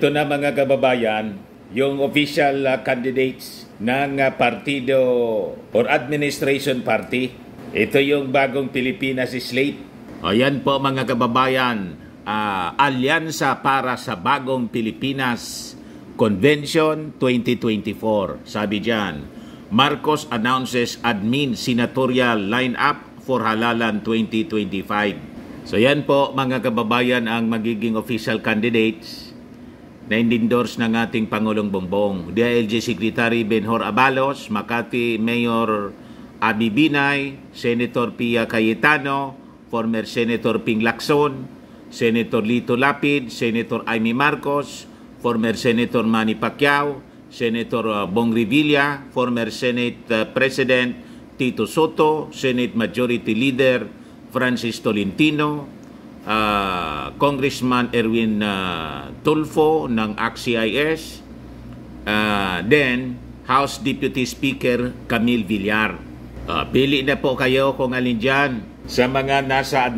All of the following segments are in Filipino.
Ito na mga kababayan, yung official candidates ng partido or administration party. Ito yung bagong Pilipinas slate. Ayan po mga kababayan, Alyansa para sa Bagong Pilipinas Convention 2024. Sabi dyan, Marcos announces admin senatorial lineup for halalan 2025. So yan po mga kababayan ang magiging official candidates na endorse ng ating Pangulong Bongbong. DILG Secretary Benhur Abalos, Makati Mayor Abi Binay, Senator Pia Cayetano, former Senator Ping Lacson, Senator Lito Lapid, Senator Amy Marcos, former Senator Manny Pacquiao, Senator Bong Revilla, former Senate President Tito Soto, Senate Majority Leader Francis Tolentino, Congressman Erwin Tulfo ng ACT-CIS, then House Deputy Speaker Camille Villar. Pili na po kayo kung alin dyan sa mga nasa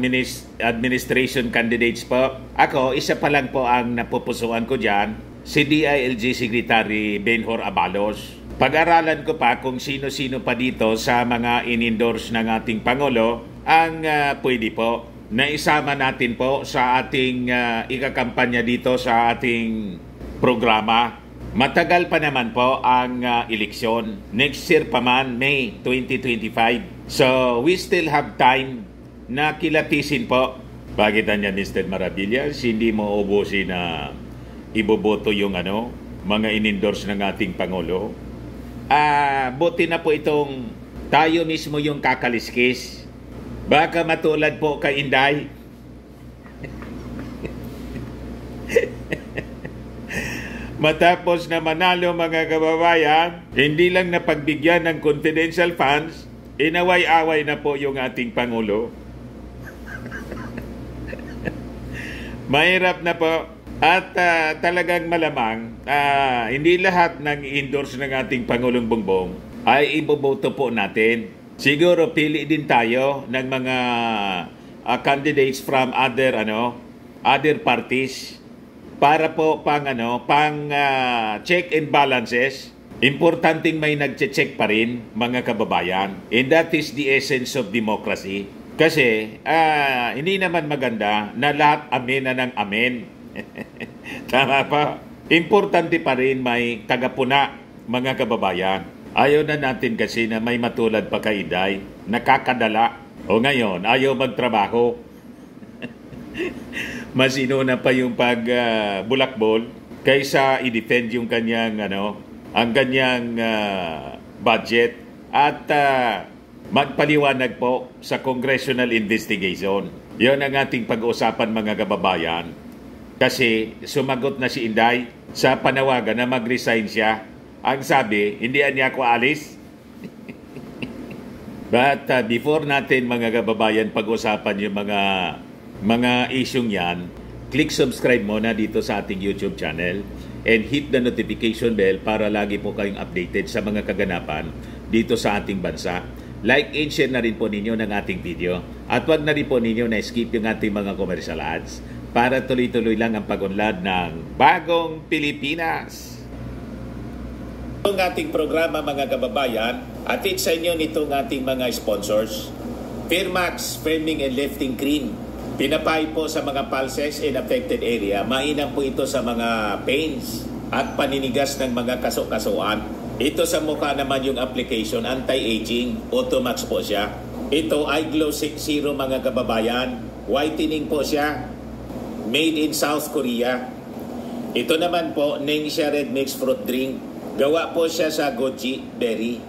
administration candidates po. Ako, isa pa lang po ang napupusuan ko dyan, si DILG Secretary Benhur Abalos. Pag-aralan ko pa kung sino-sino pa dito sa mga in-endorse ng ating Pangulo ang pwede po na isama natin po sa ating ikakampanya dito sa ating programa. Matagal pa naman po ang eleksyon. Next year pa man, May 2025. So, we still have time na kilatisin po. Bakit niya, Mr. Maravillas, hindi mo ubusin na iboboto yung mga in-endorse ng ating Pangulo? Buti na po itong tayo mismo yung kakaliskis. Baka matulad po kay Inday. Matapos na manalo mga kababayan, hindi lang napagbigyan ng confidential funds, inaway-away na po yung ating Pangulo. Mahirap na po. At talagang malamang, hindi lahat ng endorse ng ating Pangulong Bongbong ay iboboto po natin. Siguro pili din tayo ng mga candidates from other parties para po pang check and balances. Importanteng may nagche-check pa rin mga kababayan. And that is the essence of democracy. Kasi hindi naman maganda na lahat amen na ng amen. Tama pa. Importante pa rin may tagapuna mga kababayan. Ayaw na natin kasi na may matulad pa kay Inday, nakakadala. O ngayon, ayaw magtrabaho. Mas inuna pa yung pagbulakbol kaysa i-defend yung kanyang ang kanyang budget at magpaliwanag po sa congressional investigation. Yon ang ating pag-uusapan mga kababayan. Kasi sumagot na si Inday sa panawagan na mag-resign siya. Ang sabi, hindi niya ako alis. But before natin mga kababayan pag-usapan yung mga isyong yan, click subscribe muna dito sa ating YouTube channel and hit the notification bell para lagi po kayong updated sa mga kaganapan dito sa ating bansa. Like and share na rin po ninyo ng ating video. At wag na rin po ninyo na skip yung ating mga commercial ads para tuloy-tuloy lang ang pag-unlad ng Bagong Pilipinas. Ang ating programa mga kababayan, atid sa inyo nitong ating mga sponsors. Firmax Firming and Lifting Cream. Pinapay po sa mga pulses in affected area. Mainam po ito sa mga pains at paninigas ng mga kaso-kasuan. Ito sa mukha naman yung application, anti-aging, Automax po siya. Ito ay Glow Zero mga kababayan. Whitening po siya. Made in South Korea. Ito naman po, Ningxia Red Mix Fruit Drink. Gawa po siya sa goji berry.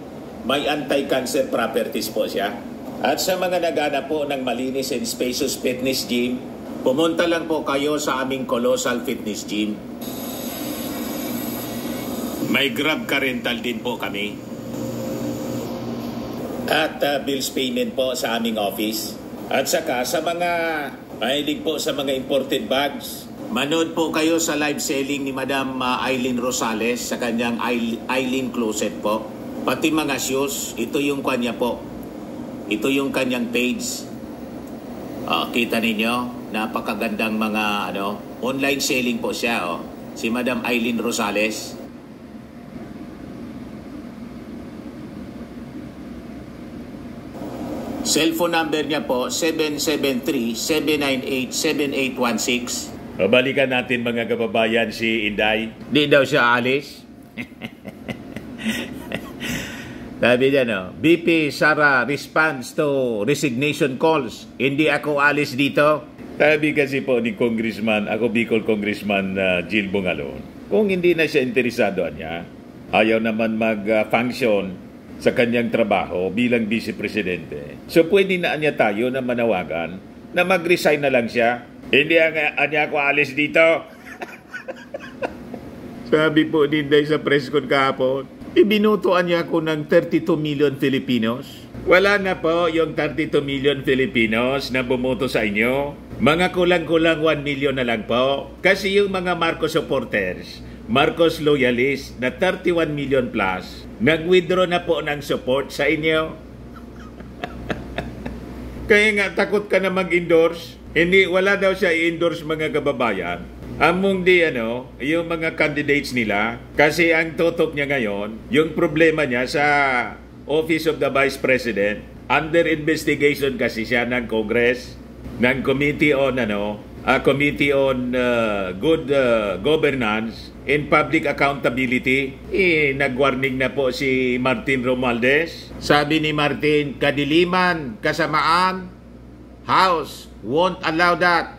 May anti-cancer properties po siya. At sa mga nagana po ng malinis and spacious fitness gym, pumunta lang po kayo sa aming Colossal Fitness Gym. May Grab car rental din po kami. At bills payment po sa aming office. At saka sa mga mahilig po sa mga imported bags, manood po kayo sa live selling ni Madam Eileen Rosales sa kanyang Eileen Closet po. Pati mga shoes, ito yung kanya po. Ito yung kanyang page. Kita ninyo, napakagandang mga online selling po siya. si Madam Eileen Rosales. Cellphone number niya po, 773-798-7816. Balikan natin mga kababayan si Inday. Di daw siya alis. Sabi niya, no, BP Sara responds to resignation calls. Hindi ako alis dito. Sabi kasi po ni Congressman, ako Bicol Congressman Jill Bungalon, kung hindi na siya interesado niya, ayaw naman mag-function sa kanyang trabaho bilang Vice Presidente. So pwede na niya tayo na manawagan na mag-resign na lang siya. Hindi niya ako alis dito. Sabi po ni Inday sa press con kahapon, ibinutuan niya ako ng 32 million Filipinos. Wala na po yung 32 million Filipinos na bumoto sa inyo. Mga kulang-kulang 1 million na lang po. Kasi yung mga Marcos supporters, Marcos loyalists na 31 million plus, nag-withdraw na po ng support sa inyo. Kaya nga takot ka na mag-endorse. Hindi, wala daw siya i-endorse mga kababayan. Among yung mga candidates nila, kasi ang tutok niya ngayon, yung problema niya sa Office of the Vice President, under investigation kasi siya ng Congress, ng Committee on Good Governance and Public Accountability. Nag-warning na po si Martin Romualdez. Sabi ni Martin, kadiliman, kasamaan, House won't allow that,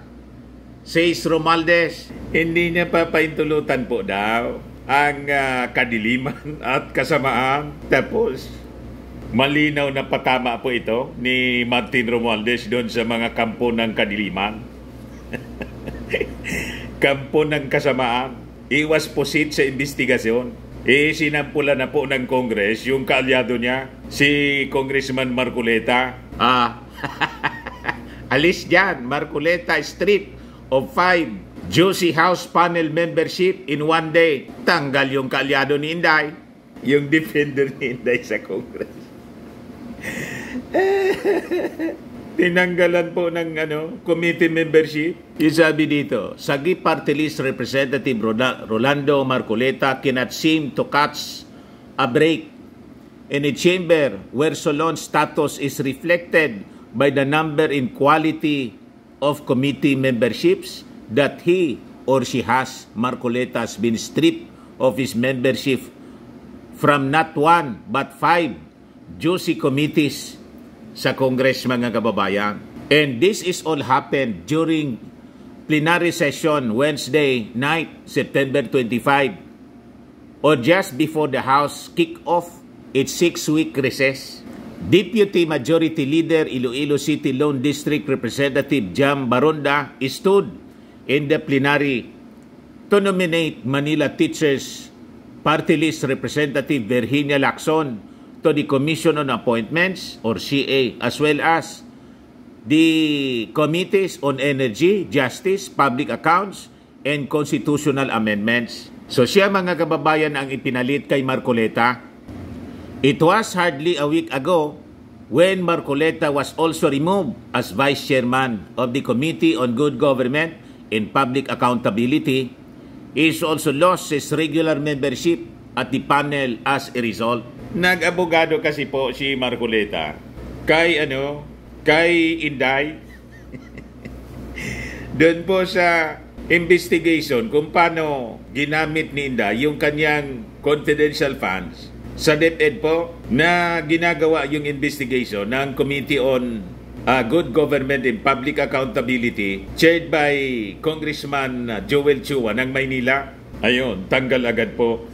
says Romualdez. Hindi niya papaintulutan po daw ang kadiliman at kasamaan. Tapos, malinaw na patama po ito ni Martin Romualdez doon sa mga kampo ng kadiliman. Kampo ng kasamaan. Iwas pusit sa investigasyon. Sinampula na po ng Congress yung kaalyado niya, si Congressman Marcoleta. Alis dyan, Marcoleta, strip of 5 Juicy House panel membership in one day. Tanggal yung kaalyado ni Inday. Yung defender ni Inday sa Congress. Tinanggalan po ng committee membership. Yung sabi dito, Sagi Party List Representative Rolando Marcoleta cannot seem to catch a break in a chamber where Solon's status is reflected by the number and quality of committee memberships that he or she has. Marcoleta has been stripped of his membership from not 1 but 5 juicy committees sa Congress, mga kababayan. And this is all happened during plenary session Wednesday night, September 25, or just before the House kick off its 6-week recess. Deputy Majority Leader Iloilo City Lone District Representative Jam Baronda stood in the plenary to nominate Manila Teachers Party List Representative Virginia Lacson to the Commission on Appointments or CA, as well as the Committees on Energy, Justice, Public Accounts, and Constitutional Amendments. So siya, mga kababayan, ang ipinalit kay Marcoleta. It was hardly a week ago when Marcoleta was also removed as Vice Chairman of the Committee on Good Government and Public Accountability. He is also lost his regular membership at the panel as a result. Nag-abogado kasi po si Marcoleta kay Inday doon po sa investigation kung paano ginamit ni Inday yung kanyang confidential funds sa DepEd po, na ginagawa yung investigation ng Committee on Good Government and Public Accountability chaired by Congressman Joel Chua ng Maynila. Ayun, tanggal agad po.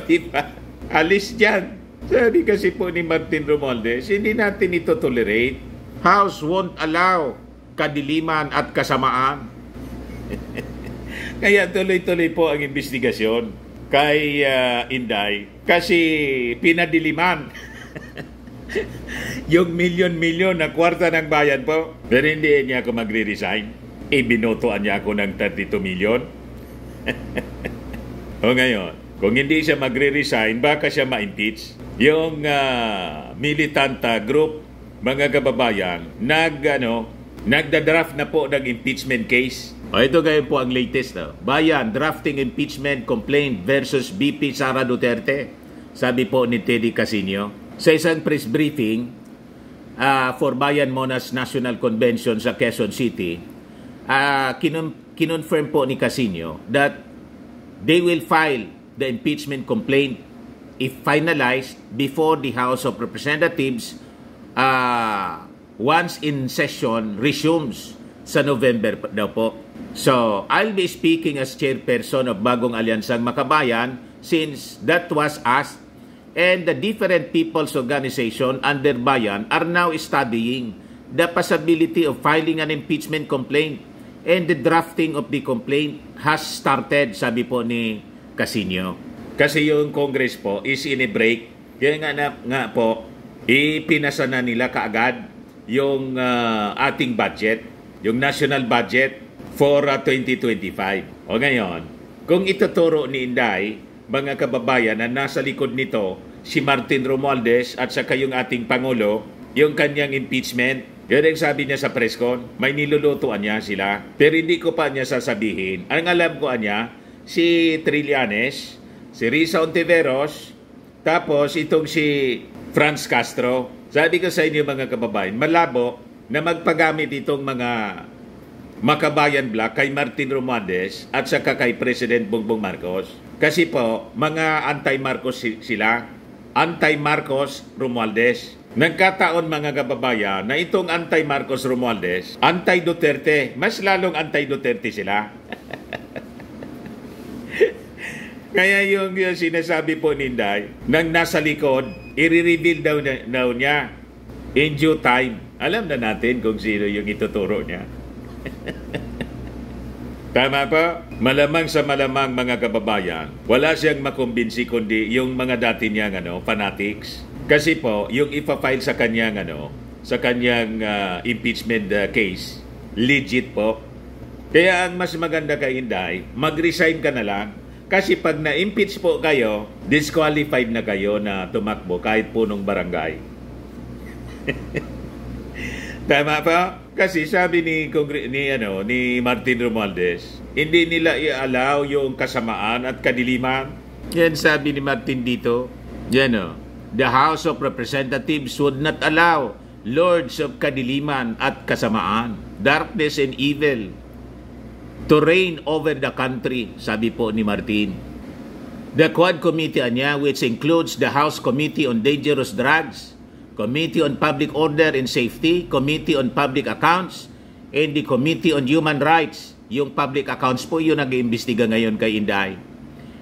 Diba? Alis dyan. Sabi kasi po ni Martin Romualdez, hindi natin ito tolerate. House won't allow kadiliman at kasamaan. Kaya tuloy-tuloy po ang investigasyon kay Inday kasi pinadiliman yung milyon-milyon na kwarta ng bayan po. Pero hindi niya ako magre-resign. Ibinotoan niya ako ng 32 milyon. O ngayon, kung hindi siya magre-resign, baka siya ma-impeach. Yung militanta group, mga kababayan, nagda-draft na po ng impeachment case. O ito ngayon po ang latest. Bayan, drafting impeachment complaint versus BP Sara Duterte. Sabi po ni Teddy Casino. Sa isang press briefing for Bayan Monas National Convention sa Quezon City, kinonfirm po ni Casino that they will file the impeachment complaint if finalized before the House of Representatives once in session resumes sa November daw po. So, I'll be speaking as chairperson of Bagong Alyansang Makabayan since that was asked, and the different people's organization under Bayan are now studying the possibility of filing an impeachment complaint, and the drafting of the complaint has started, sabi po ni Casino. Kasi yung Congress po is in a break. Kaya nga po, ipinasa na nila kaagad yung ating budget, yung national budget for 2025. O ngayon, kung ituturo ni Inday, mga kababayan na nasa likod nito, si Martin Romualdez at saka yung ating Pangulo, yung kanyang impeachment, yun ang sabi niya sa press con, may nilulutuan niya sila. Pero hindi ko pa niya sasabihin. Ang alam ko niya, si Trillanes, si Risa Ontiveros, tapos itong si Franz Castro. Sabi ko sa inyo mga kababayan, malabo na magpagamit itong mga Makabayan Black kay Martin Romualdez at saka kay President Bongbong Marcos. Kasi po, mga anti-Marcos sila. Anti-Marcos Romualdez. Nagkataon mga kababayan na itong anti-Marcos Romualdez, anti-Duterte, mas lalong anti-Duterte sila. Kaya yung sinasabi po ni Inday, nang nasa likod, i-reveal daw niya in due time. Alam na natin kung sino yung ituturo niya. Tama po? Malamang sa malamang mga kababayan, wala siyang makumbinsi kundi yung mga dati niyang fanatics. Kasi po, yung ipa-file sa kanyang impeachment case, legit po. Kaya ang mas maganda kay Inday, mag-resign ka na lang. Kasi pag na-impeach po kayo, disqualified na kayo na tumakbo kahit punong barangay. Tama pa? Kasi sabi ni Martin Romualdez, hindi nila i-allow yung kasamaan at kadiliman. Yan sabi ni Martin dito. Yan the House of Representatives would not allow lords of kadiliman at kasamaan, darkness and evil to reign over the country, sabi po ni Martin. The Quad Committee niya, which includes the House Committee on Dangerous Drugs, Committee on Public Order and Safety, Committee on Public Accounts, and the Committee on Human Rights. Yung public accounts po yung nag-iimbestiga ngayon kay Inday.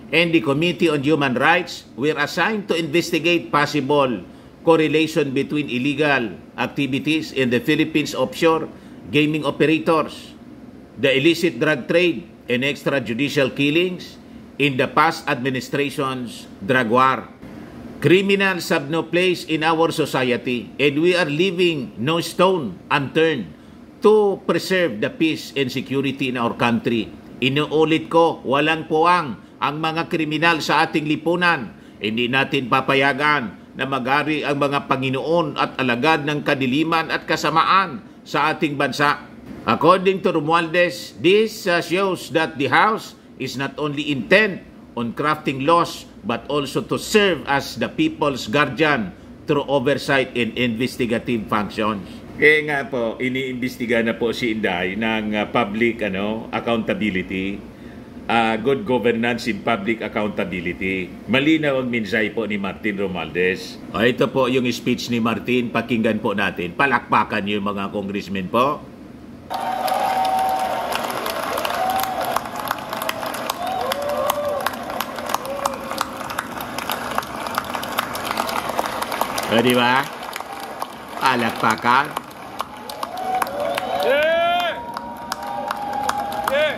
And the Committee on Human Rights were assigned to investigate possible correlation between illegal activities in the Philippines offshore gaming operators, the illicit drug trade, and extrajudicial killings in the past administration's drug war. Criminals have no place in our society, and we are leaving no stone unturned to preserve the peace and security in our country. Inuulit ko, walang puwang ang mga kriminal sa ating lipunan. Hindi natin papayagan na mag-ari ang mga Panginoon at alagad ng kadiliman at kasamaan sa ating bansa. According to Romualdez, this shows that the House is not only intent on crafting laws but also to serve as the people's guardian through oversight and investigative functions. Kaya nga po, iniimbestiga na po si Inday ng public accountability, good governance in public accountability. Malinaw ang minsay po ni Martin Romualdez. Ito po yung speech ni Martin, pakinggan po natin. Palakpakan yung mga congressmen po. Di ba? Palakpakan. Yeah! Yeah!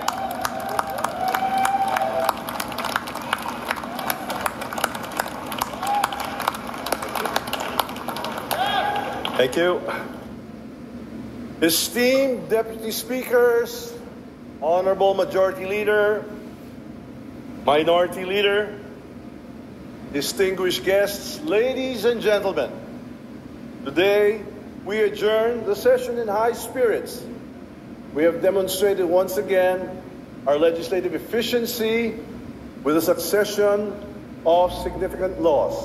Thank you. Esteemed Deputy Speakers, Honorable Majority Leader, Minority Leader, distinguished guests, ladies and gentlemen, today we adjourn the session in high spirits we have demonstrated once again our legislative efficiency with a succession of significant laws.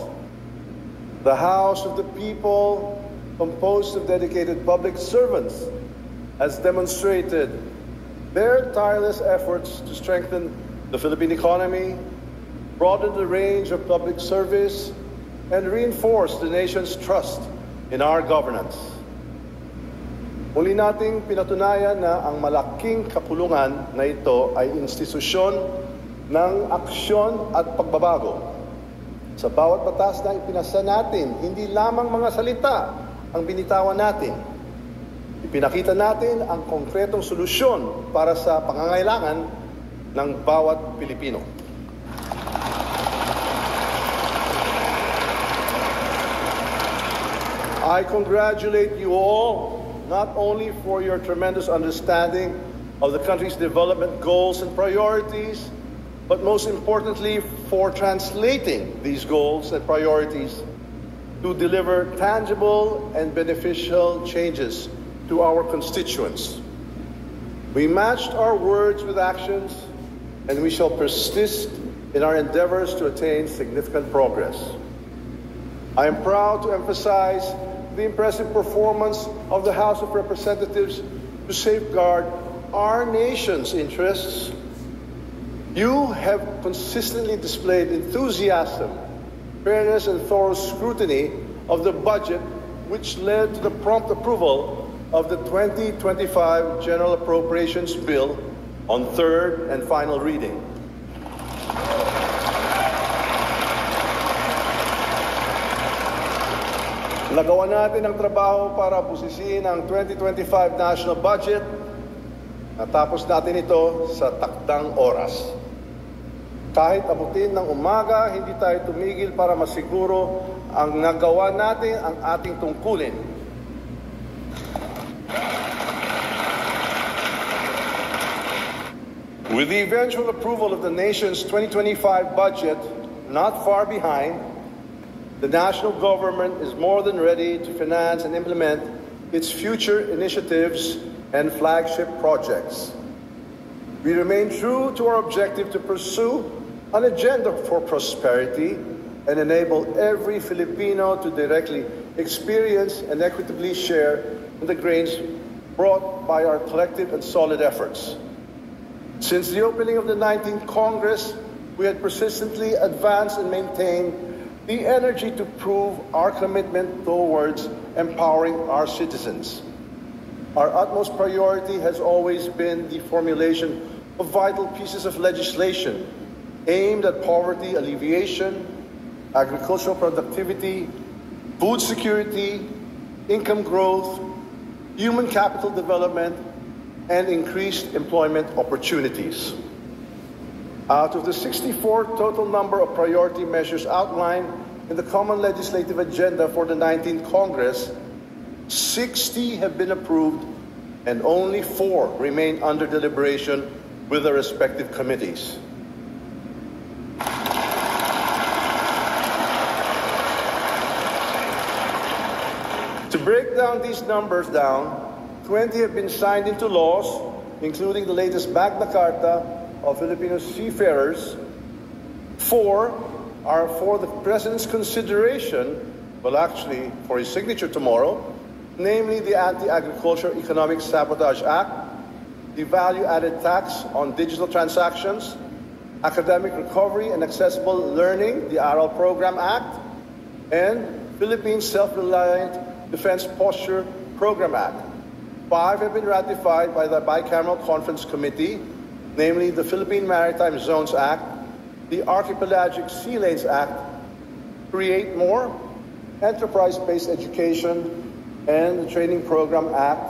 The House of the People, composed of dedicated public servants, has demonstrated their tireless efforts to strengthen the Philippine economy, broaden the range of public service, and reinforce the nation's trust in our governance. Muli nating pinatunayan na ang malaking kapulungan na ito ay institusyon ng aksyon at pagbabago. Sa bawat batas na ipinasa natin, hindi lamang mga salita ang binitawan natin. Ipinakita natin ang konkretong solusyon para sa pangangailangan ng bawat Pilipino. I congratulate you all, not only for your tremendous understanding of the country's development goals and priorities, but most importantly for translating these goals and priorities to deliver tangible and beneficial changes to our constituents. We matched our words with actions, and we shall persist in our endeavors to attain significant progress. I am proud to emphasize the impressive performance of the House of Representatives to safeguard our nation's interests. You have consistently displayed enthusiasm, fairness, and thorough scrutiny of the budget, which led to the prompt approval of the 2025 General Appropriations Bill on third and final reading. Nagawa natin ang trabaho para busisiin ang 2025 national budget. Natapos natin ito sa takdang oras. Kahit abutin ng umaga, hindi tayo tumigil para masiguro ang nagawa natin ang ating tungkulin. With the eventual approval of the nation's 2025 budget not far behind, the national government is more than ready to finance and implement its future initiatives and flagship projects. We remain true to our objective to pursue an agenda for prosperity and enable every Filipino to directly experience and equitably share in the gains brought by our collective and solid efforts. Since the opening of the 19th Congress, we had persistently advanced and maintained the energy to prove our commitment towards empowering our citizens. Our utmost priority has always been the formulation of vital pieces of legislation aimed at poverty alleviation, agricultural productivity, food security, income growth, human capital development, and increased employment opportunities. Out of the 64 total number of priority measures outlined in the Common Legislative Agenda for the 19th Congress, 60 have been approved and only 4 remain under deliberation with their respective committees. To break down these numbers 20 have been signed into laws, including the latest Magna Carta of Filipino seafarers. 4 are for the President's consideration, well actually for his signature tomorrow, namely the Anti-Agriculture Economic Sabotage Act, the Value-Added Tax on Digital Transactions, Academic Recovery and Accessible Learning, the ARAL Program Act, and Philippine Self-Reliant Defense Posture Program Act. 5 have been ratified by the Bicameral Conference Committee, namely the Philippine Maritime Zones Act, the Archipelagic Sea Lanes Act, Create More, Enterprise-Based Education, and the Training Program Act,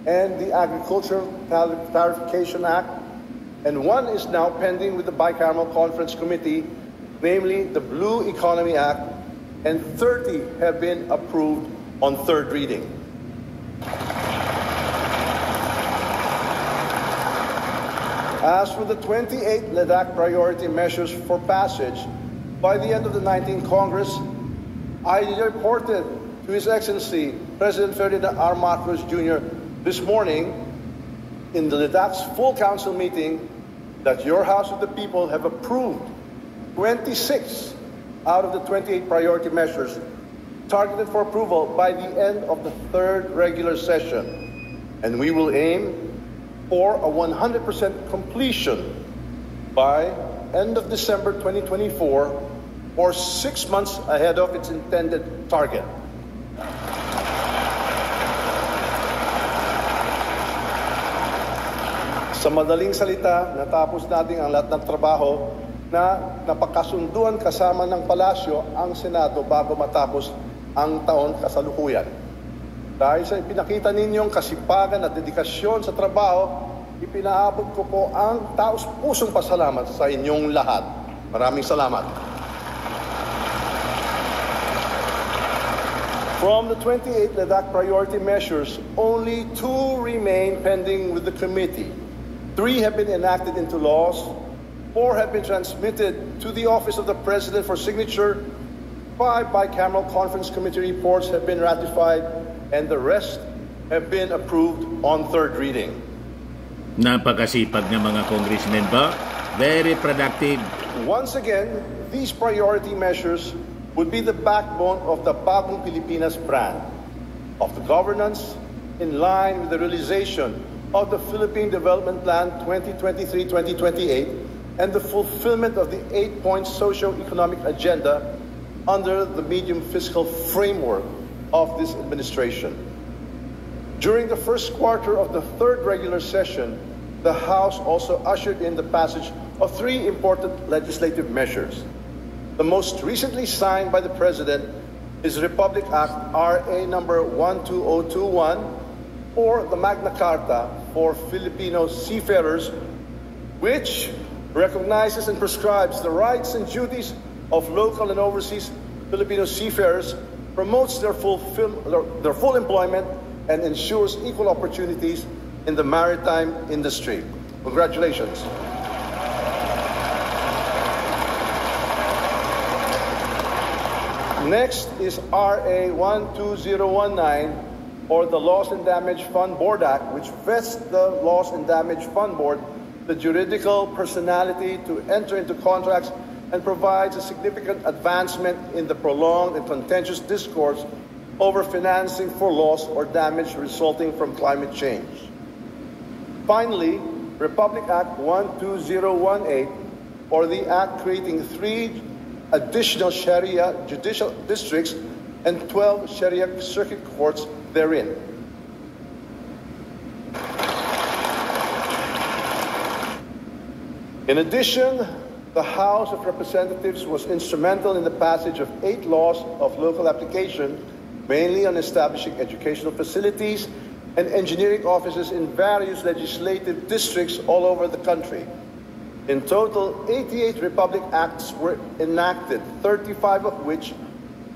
and the Agricultural Clarification Act, and 1 is now pending with the Bicameral Conference Committee, namely the Blue Economy Act, and 30 have been approved on third reading. As for the 28 LEDAC priority measures for passage, by the end of the 19th Congress, I reported to His Excellency President Ferdinand R. Marcos Jr. this morning in the LEDAC's full council meeting that your House of the People have approved 26 out of the 28 priority measures targeted for approval by the end of the third regular session. And we will aim for a 100% completion by end of December 2024, or 6 months ahead of its intended target. Sa madaling salita, natapos natin ang lahat ng trabaho na napakasunduan kasama ng palasyo ang Senado bago matapos ang taon kasalukuyan. Dahil sa ipinakita ninyong kasipagan at dedikasyon sa trabaho, ipinaabot ko po ang taos-pusong pasalamat sa inyong lahat. Maraming salamat. From the 28 LEDAC priority measures, only 2 remain pending with the committee. 3 have been enacted into laws, 4 have been transmitted to the Office of the President for signature, 5 bicameral conference committee reports have been ratified, and the rest have been approved on third reading. Napakasipag ng mga congressmen ba? Very productive. Once again, these priority measures would be the backbone of the Bagong Pilipinas brand, of the governance in line with the realization of the Philippine Development Plan 2023-2028 and the fulfillment of the 8-point socio-economic agenda under the medium fiscal framework of this administration. During the first quarter of the third regular session, the House also ushered in the passage of 3 important legislative measures. The most recently signed by the President is Republic Act RA number 12021, or the Magna Carta for Filipino seafarers, which recognizes and prescribes the rights and duties of local and overseas Filipino seafarers, promotes their full employment, and ensures equal opportunities in the maritime industry. Congratulations. Next is RA 12019, or the Loss and Damage Fund Board Act, which vests the Loss and Damage Fund Board the juridical personality to enter into contracts and provides a significant advancement in the prolonged and contentious discourse over financing for loss or damage resulting from climate change. Finally, Republic Act 12018, or the Act creating 3 additional Sharia judicial districts and 12 Sharia circuit courts therein. In addition, the House of Representatives was instrumental in the passage of 8 laws of local application, mainly on establishing educational facilities and engineering offices in various legislative districts all over the country. In total, 88 Republic Acts were enacted, 35 of which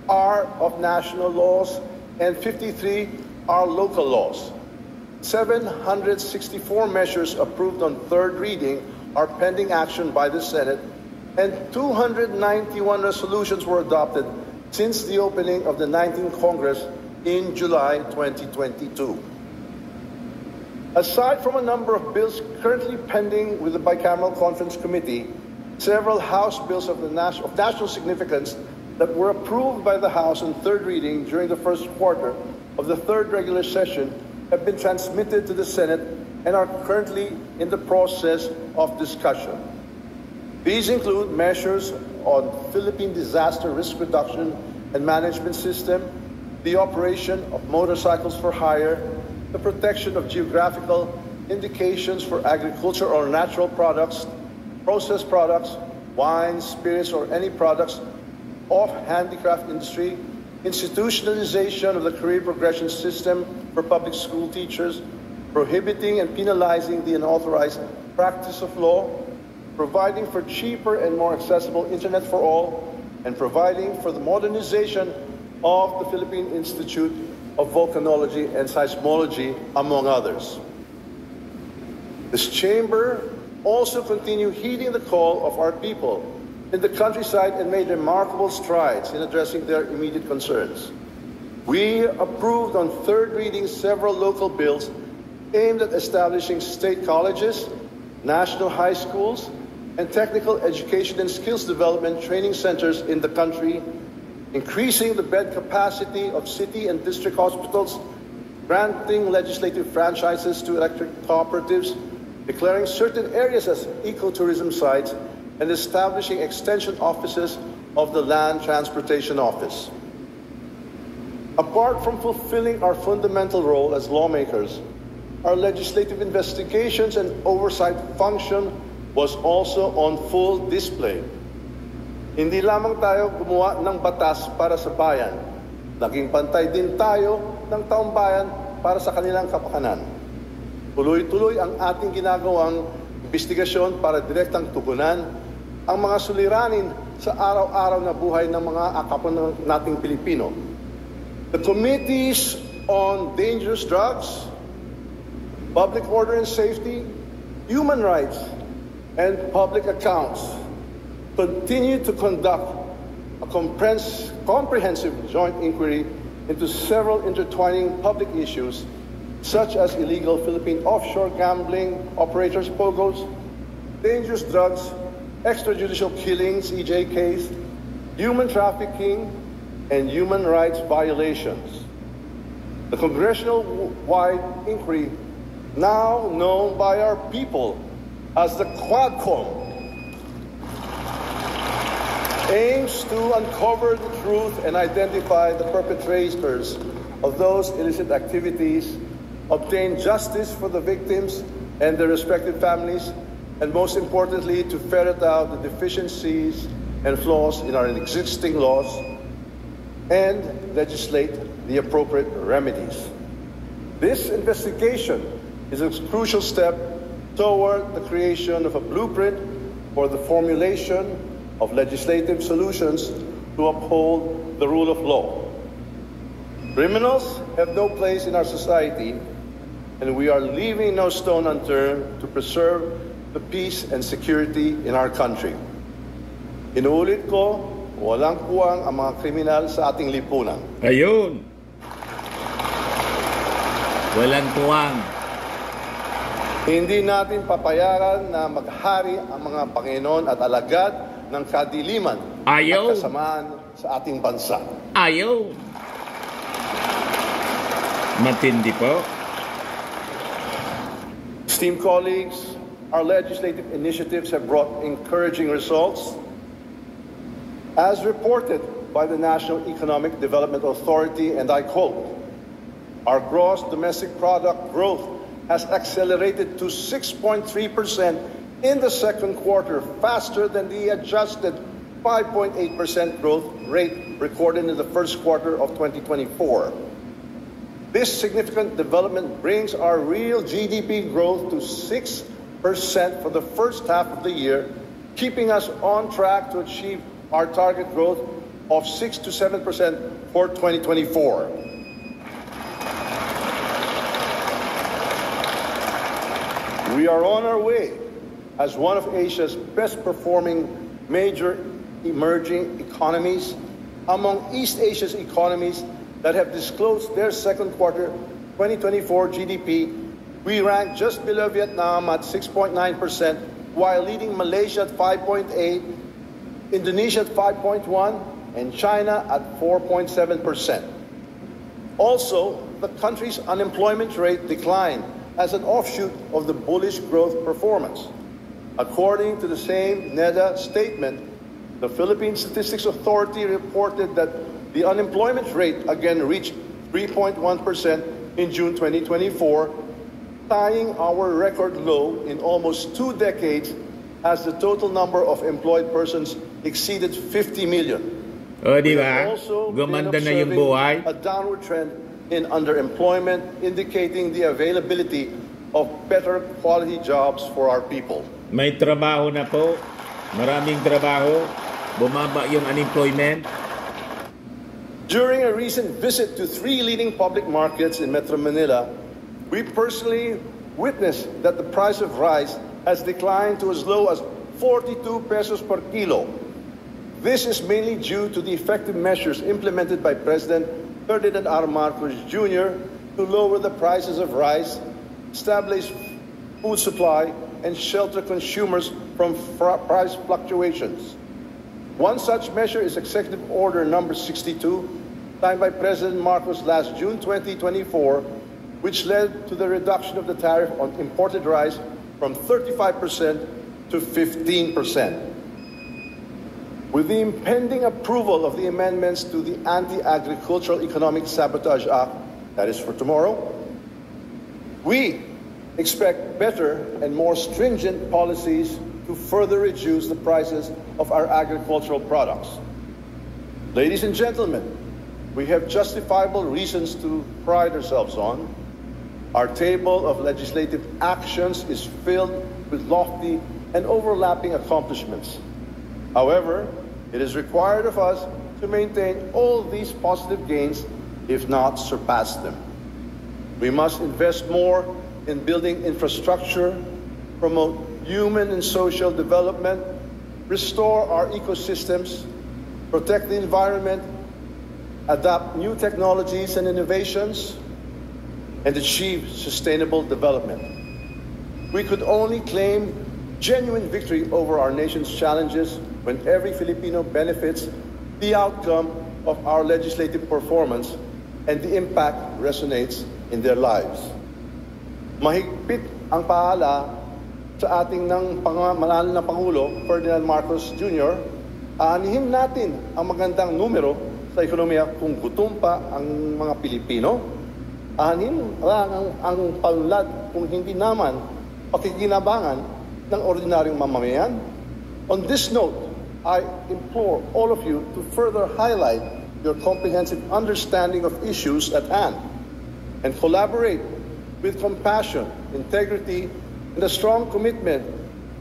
are of national laws and 53 are local laws. 764 measures approved on third reading are pending action by the Senate, and 291 resolutions were adopted since the opening of the 19th Congress in July 2022. Aside from a number of bills currently pending with the Bicameral Conference Committee, several House bills of national significance that were approved by the House on third reading during the first quarter of the third regular session have been transmitted to the Senate and are currently in the process of discussion. These include measures on Philippine Disaster Risk Reduction and Management System, the operation of motorcycles for hire, the protection of geographical indications for agriculture or natural products, processed products, wines, spirits, or any products of handicraft industry, institutionalization of the career progression system for public school teachers, prohibiting and penalizing the unauthorized practice of law, providing for cheaper and more accessible internet for all, and providing for the modernization of the Philippine Institute of Volcanology and Seismology, among others. This chamber also continued heeding the call of our people in the countryside and made remarkable strides in addressing their immediate concerns. We approved on third reading several local bills aimed at establishing state colleges, national high schools, and technical education and skills development training centers in the country, increasing the bed capacity of city and district hospitals, granting legislative franchises to electric cooperatives, declaring certain areas as ecotourism sites, and establishing extension offices of the Land Transportation Office. Apart from fulfilling our fundamental role as lawmakers, our legislative investigations and oversight function was also on full display. Hindi lamang tayo gumawa ng batas para sa bayan, naging pantay din tayo ng taong bayan para sa kanilang kapakanan. Tuloy-tuloy ang ating ginagawang investigasyon para direktang tugunan ang mga suliranin sa araw-araw na buhay ng mga kapwa nating Pilipino. The committees on dangerous drugs, public order and safety, human rights, and public accounts continue to conduct a comprehensive joint inquiry into several intertwining public issues such as illegal Philippine offshore gambling operators, POGOs, dangerous drugs, extrajudicial killings, EJKs, human trafficking, and human rights violations. The congressional-wide inquiry, now known by our people as the Quadcom, aims to uncover the truth and identify the perpetrators of those illicit activities, obtain justice for the victims and their respective families, and most importantly, to ferret out the deficiencies and flaws in our existing laws and legislate the appropriate remedies. This investigation is a crucial step toward the creation of a blueprint for the formulation of legislative solutions to uphold the rule of law. Criminals have no place in our society, and we are leaving no stone unturned to preserve the peace and security in our country. Inuulit ko, walang puwang ang mga kriminal sa ating lipunan. Ayun! Walang puwang. Hindi natin papayaran na maghari ang mga Panginoon at alagad ng kadiliman at kasamaan sa ating bansa. Ayaw! Matindi po. Esteemed colleagues, our legislative initiatives have brought encouraging results. As reported by the National Economic Development Authority, and I quote, our gross domestic product growth has accelerated to 6.3% in the second quarter, faster than the adjusted 5.8% growth rate recorded in the first quarter of 2024. This significant development brings our real GDP growth to 6% for the first half of the year, keeping us on track to achieve our target growth of 6 to 7% for 2024. We are on our way as one of Asia's best-performing major emerging economies. Among East Asia's economies that have disclosed their second quarter 2024 GDP, we rank just below Vietnam at 6.9%, while leading Malaysia at 5.8%, Indonesia at 5.1%, and China at 4.7%. Also, the country's unemployment rate declined as an offshoot of the bullish growth performance. According to the same NEDA statement, the Philippine Statistics Authority reported that the unemployment rate again reached 3.1% in June 2024, tying our record low in almost 2 decades as the total number of employed persons exceeded 50 million. O, di ba? Gumanda na yung buhay. A downward trend in underemployment, indicating the availability of better quality jobs for our people. May trabaho na po. Maraming trabaho. Bumaba yung unemployment. During a recent visit to 3 leading public markets in Metro Manila, we personally witnessed that the price of rice has declined to as low as 42 pesos per kilo. This is mainly due to the effective measures implemented by President Ferdinand R. Marcos Jr. to lower the prices of rice, stabilize food supply, and shelter consumers from price fluctuations. One such measure is Executive Order number 62, signed by President Marcos last June 2024, which led to the reduction of the tariff on imported rice from 35% to 15%. With the impending approval of the amendments to the Anti-Agricultural Economic Sabotage Act, that is for tomorrow, we expect better and more stringent policies to further reduce the prices of our agricultural products. Ladies and gentlemen, we have justifiable reasons to pride ourselves on. Our table of legislative actions is filled with lofty and overlapping accomplishments. However, it is required of us to maintain all these positive gains, if not surpass them. We must invest more in building infrastructure, promote human and social development, restore our ecosystems, protect the environment, adopt new technologies and innovations, and achieve sustainable development. We could only claim genuine victory over our nation's challenges when every Filipino benefits the outcome of our legislative performance and the impact resonates in their lives. Mahigpit ang paala sa ating mahal na Pangulo, Ferdinand Marcos Jr., aanihin natin ang magandang numero sa ekonomiya kung gutom pa ang mga Pilipino. Aanihin ang panlad kung hindi naman pakikinabangan ng ordinaryong mamamayan. On this note, I implore all of you to further highlight your comprehensive understanding of issues at hand and collaborate with compassion, integrity, and a strong commitment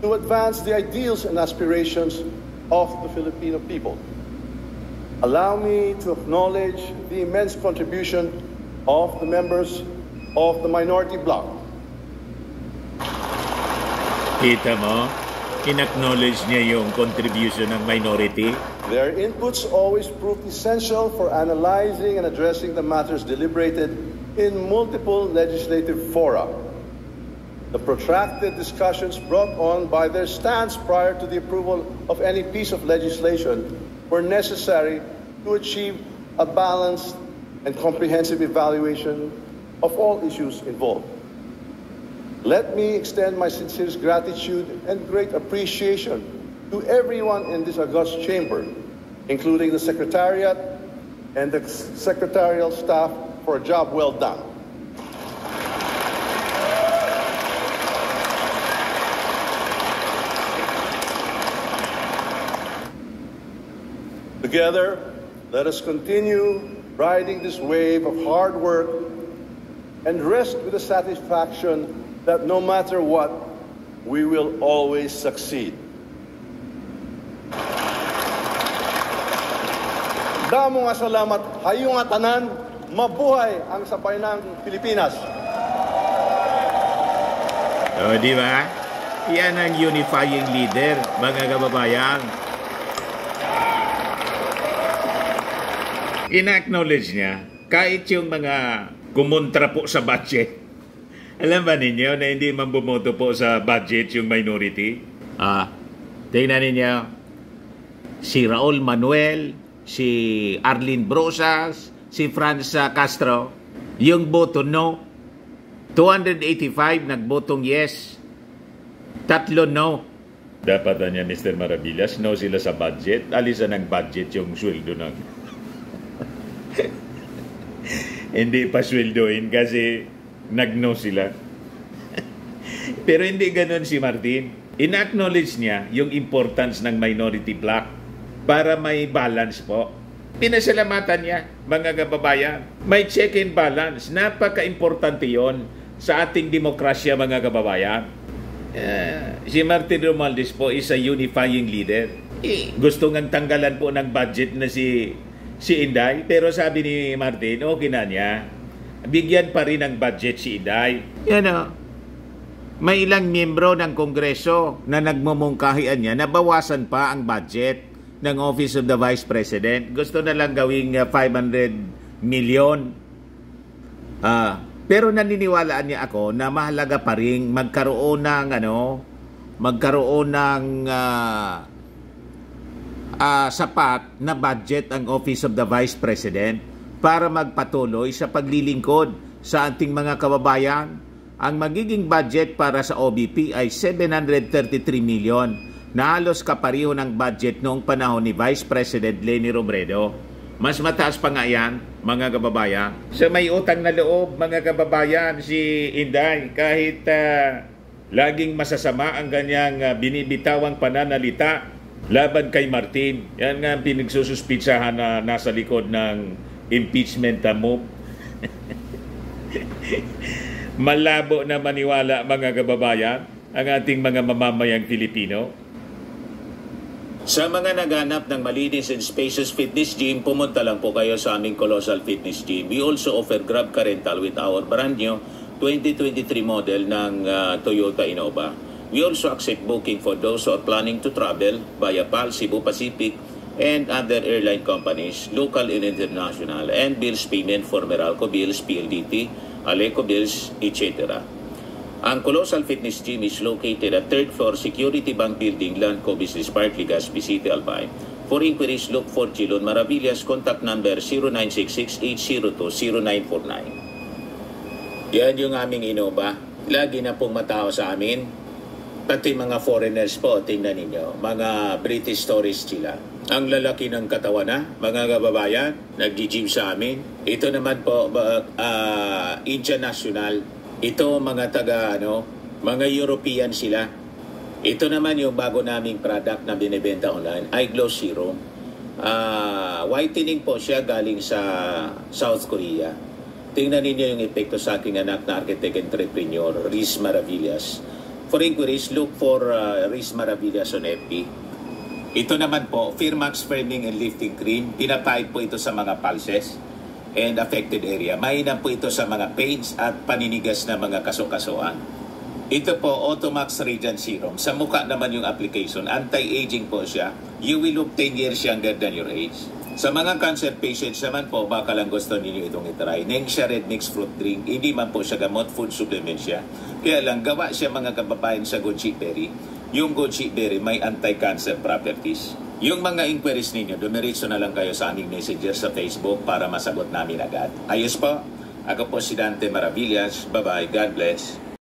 to advance the ideals and aspirations of the Filipino people. Allow me to acknowledge the immense contribution of the members of the minority bloc. Kita mo, in-acknowledge niya yung contribution ng minority. Their inputs always proved essential for analyzing and addressing the matters deliberated in multiple legislative fora. The protracted discussions brought on by their stance prior to the approval of any piece of legislation were necessary to achieve a balanced and comprehensive evaluation of all issues involved. Let me extend my sincerest gratitude and great appreciation to everyone in this august chamber, including the Secretariat and the secretarial staff, for a job well done. Together, let us continue riding this wave of hard work and rest with the satisfaction that no matter what, we will always succeed. Damo nga salamat, hayo nga tanan, mabuhay ang sabayanang Pilipinas. O, di ba? Yan ang unifying leader, mga kababayan. In-acknowledge niya, kahit yung mga kumontra po sa budget, alam ba ninyo na hindi man bumoto po sa budget yung minority? Tingnan ninyo, si Raul Manuel, si Arlene Brosas, si Franz Castro, yung boto no, 285 nagbotong yes, 3 no. Dapat niya, Mr. Maravillas, no sila sa budget, alisan ng budget yung sweldo ng... Hindi pa sweldoin kasi nag-no sila. Pero hindi ganun si Martin. In-acknowledge niya yung importance ng minority bloc para may balance po. Pinasalamatan niya, mga kababayan. May check and balance. Napaka-importante yon sa ating demokrasya, mga kababayan. Si Martin Romualdez po is a unifying leader. Gusto ngang tanggalan po ng budget na si Inday. Pero sabi ni Martin, okay na niya. Bigyan pa rin ng budget si Inday. Yan o. May ilang miyembro ng Kongreso na nagmumungkahian niya na bawasan pa ang budget ng Office of the Vice President. Gusto na lang gawing 500 million. Pero naniniwalaan niya ako na mahalaga pa rin magkaroon ng sapat na budget ang Office of the Vice President para magpatuloy sa paglilingkod sa ating mga kababayan. Ang magiging budget para sa OBP ay 733 million na halos kapareho ng budget noong panahon ni Vice President Leni Robredo. Mas mataas pa nga yan, mga kababayan. Sa may utang na loob, mga kababayan, si Inday, kahit laging masasama ang ganyang binibitawang pananalita laban kay Martin. Yan nga ang pinagsususpitsahan na nasa likod ng impeachment move. Malabo na maniwala, mga kababayan, ang ating mga mamamayang Pilipino. Sa mga naghanap ng malinis and spacious fitness gym, pumunta lang po kayo sa aming Colossal Fitness Gym. We also offer Grab Car Rental with our brand new 2023 model ng Toyota Innova. We also accept booking for those who are planning to travel via PAL, Cebu Pacific, and other airline companies, local and international, and bills payment for Meralco Bills, PLDT, Aleco Bills, etc. Ang Colossal Fitness Gym is located at 3rd floor Security Bank Building, Landco Business Park, Legazpi City, Albay. For inquiries, look for Chilon Maravillas. Contact number 0966-802-0949. Yan yung aming Innova. Lagi na pong matao sa amin. Pati mga foreigners po, tingnan ninyo. Mga British tourists sila. Ang lalaki ng katawan na, mga kababayan, nag-gym sa amin. Ito naman po, Indian National. Ito mga mga European sila. Ito naman yung bago naming product na binibenta online, Eye Glow Serum. Whitening po siya galing sa South Korea. Tingnan ninyo yung epekto sa aking anak na architect entrepreneur, Riz Maravillas. For inquiries, look for Riz Maravillas on FB. Ito naman po, Firmax Firming and Lifting Cream. Pinapahid po ito sa mga pulses and affected area. Mainam po ito sa mga pains at paninigas na mga kasukasuan. Ito po, Automax Radiant Serum. Sa mukha naman yung application. Anti-aging po siya. You will look 10 years younger than your age. Sa mga cancer patients naman po, baka lang gusto ninyo itong itry. Nengxia Red Mix Fruit Drink. Hindi man po siya gamot, food supplement siya. Kaya lang, gawa siya mga kababayan sa goji berry. Yung goji berry may anti-cancer properties. Yung mga inquiries ninyo, dumiritso na lang kayo sa aming messenger sa Facebook para masagot namin agad. Ayos po, ako po si Dante Maravillas. Bye-bye. God bless.